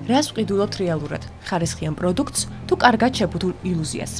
რას ვყიდულობთ რეალურად? ხარისხიან პროდუქტს თუ კარგად შეფუთულ ილუზიას?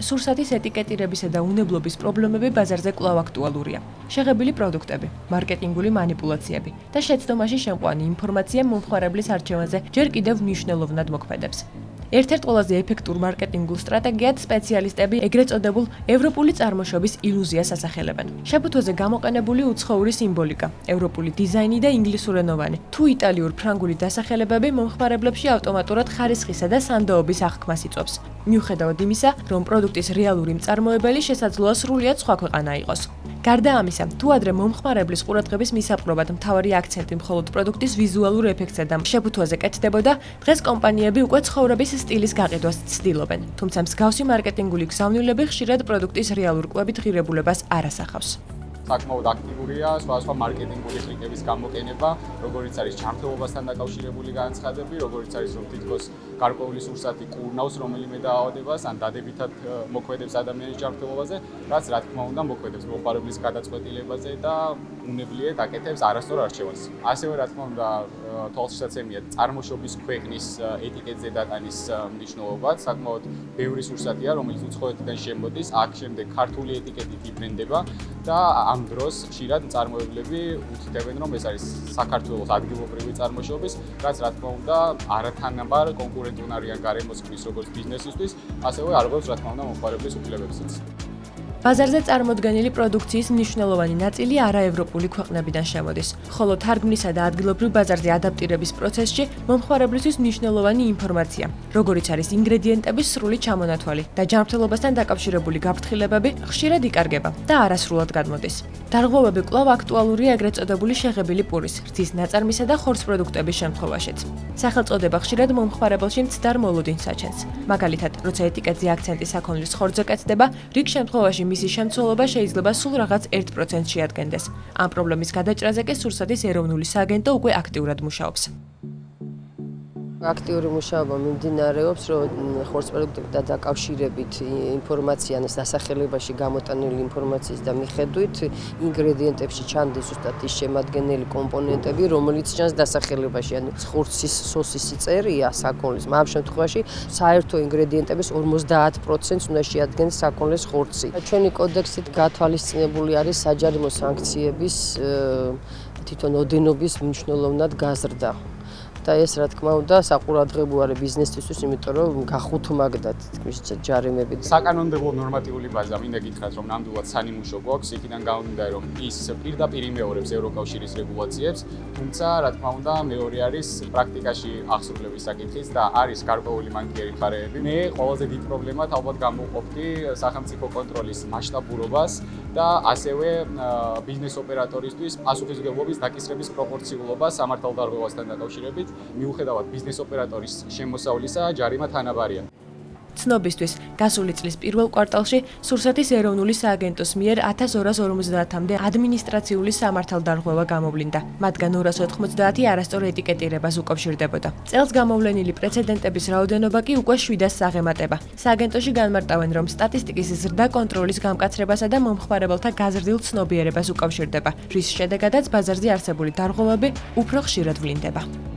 სურსათის ეტიკეტირებისა და უნებლობის პრობლემები ბაზარზე კვლავ აქტუალურია. შეღებილი პროდუქტები, მარკეტინგული манипуляციები და შეცდომაში შემყვანი ინფორმაცია მომხმარებლის არჩევანზე ჯერ კიდევ მნიშვნელოვნად მოქმედებს. ერთ-ერთ ყველაზე ეფექტურ მარკეტინგულ სტრატეგიად სპეციალისტები ეგრეთ წოდებულ ევროპული წარმოშობის ილუზიას ასახელებენ. შეფუთვაზე გამოყენებული უცხოური სიმბოლიკა, ევროპული დიზაინი და ინგლისურენოვანი თუ იტალიურ-ფრანგული დასახელებები მომხმარებლებში ავტომატურად ხარისხისა და სანდოობის აღქმას იწვევს. მიუხედავად იმისა, რომ პროდუქტის რეალური მწარმოებელი შესაძლოა სრულიად სხვა ქვეყანა იყოს. გარდა ამისა, თუ ადრე მომხმარებლის ყურადღების მისაპყრობად მთავარი აქცენტი მხოლოდ პროდუქტის ვიზუალურ ეფექტზე და შეფუთვაზე კეთდებოდა, დღეს კომპანიები უკვე ცხოვრების სტილის გაყიდვას ცდილობენ. თუმცა მსგავსი მარკეტინგული გზავნილები ხშირად პროდუქტის რეალურ კვებით ღირებულებას არ ასახავს. საკმაოდ აქტიურია სხვადასხვა მარკეტინგული ტრიკების გამოყენება, როგორიც არის ჯანმრთელობასთან დაკავშირებული განცხადები, როგორიც არის რომ თითქოს გარკვეული სურსათი კურნავს რომელიმე დაავადებას ან დადებითად მოქმედებს ადამიანის ჯანმრთელობაზე, რაც რა თქმა უნდა მოქმედებს მომხმარებლის გადაწყვეტილებაზე და უნებლიეთ აკეთებს არასწორ არჩევანს. ასევე რა თქმა უნდა თვალშისაცემია წარმოშობის ქვეყნის ეტიკეტზე დატანის მნიშვნელობაც, საკმაოდ ბევრი სურსათია, რომელიც უცხოეთიდან შემოდის, აქ შემდეგ ქართული ეტიკეტით იბრენდება და ამ დროს ხშირად მწარმოებლები უთითებენ, რომ ეს არის საქართველოს ადგილობრივი წარმოშობის, რაც რა თქმა უნდა არათანაბარ კონკურენტულ არიან გარემოსკვის როგორც ბიზნესისთვის, ასევე არღვევს რა თქმა უნდა მომხმარებლის უფლებებსაც. ბაზარზე წარმოდგენილი პროდუქციის მნიშვნელოვანი ნაწილი არაევროპული ქვეყნებიდან შემოდის, ხოლო თარგმნისა და ადგილობრივ ბაზარზე ადაპტირების პროცესში მომხმარებლისთვის მნიშვნელოვანი ინფორმაცია, როგორიც არის ინგრედიენტების სრული ჩამონათვალი და ჯანმრთელობასთან დაკავშირებული გაფრთხილებები ხშირად იკარგება და არასრულად გადმოდის. დარღვევები კვლავ აქტუალურია ეგრეთ წოდებული შეღებილი პურის, რძის ნაწარმისა და ხორცს პროდუქტების შემთხვევაშიც. სახელწოდება ხშირად მომხმარებელში მცდარ მოლოდინს აჩენს. მაგალითად, როცა ეტიკეტზე აქცენტი საქონლის ხორცზე კეთდება, რიგ შემთხვევაში მისი შემცველობა შეიძლება სულ რაღაც 1%-ს შეადგენდეს. ამ პრობლემის გადაჭრაზე კი სურსათის ეროვნული სააგენტო უკვე აქტიურად მუშაობს. აქტიური მუშაობა მიმდინარეობს, რომ ხორცს პროდუქტებთან დაკავშირებით ინფორმაციის დასახელებაში გამოტანილი ინფორმაციის და მიხედვით ინგრედიენტებში ჩანდეს ზუსტად ის შემადგენელი კომპონენტები, რომელიც ჩანს დასახელებაში, ანუ ხორცის სოსისი წერია საქონლის, ამ შემთხვევაში საერთო ინგრედიენტების 50%-ს უნდა შეადგენს საქონლის ხორცი. ჩვენი კოდექსით გათვალისწინებული არის საჯარიმო სანქციების თვითონ ოდენობის მნიშვნელოვნად გაზრდა. და ეს რა თქმა უნდა საყურადღებო არის ბიზნესისთვის, იმიტომ რომ გახუთმაგდა თითქმის ჯარიმები. საკანონმდებლო ნორმატიული ბაზა მინდა გითხრათ, რომ ნამდვილად სანიმუშო გვაქვს, იქიდან გამომდინარე, რომ ის პირდაპირ იმეორებს ევროკავშირის რეგულაციებს, თუმცა რა თქმა უნდა მეორე არის პრაქტიკაში აღსრულების საკითხიც და არის გარკვეული მანქიერი მხარეები. მე ყველაზე დიდ პრობლემად ალბათ გამოვყოფდი სახელმწიფო კონტროლის მასშტაბურობას და ასევე ბიზნეს ოპერატორისთვის პასუხისმგებლობის დაკისრების პროპორციულობას სამართალდარღვევასთან დაკავშირებით. მიუხედავად ბიზნეს ოპერატორის შემოსავლისა, ჯარიმა თანაბარია. ცნობისთვის, გასული წლის პირველ კვარტალში სურსათის ეროვნული სააგენტოს მიერ 1250-მდე ადმინისტრაციული სამართალდარღვევა გამოვლინდა, მათგან 290 არასწორ ეტიკეტირებას უკავშირდებოდა. წელს გამოვლენილი პრეცედენტების რაოდენობა კი უკვე 700-ს აღემატება. სააგენტოში განმარტავენ, რომ სტატისტიკის ზრდა კონტროლის გამკაცრებასა და მომხმარებელთა გაზრდილ ცნობიერებას უკავშირდება, რის შედეგადაც ბაზარზე არსებული დარღვევები უფრო ხშირად ვლინდება.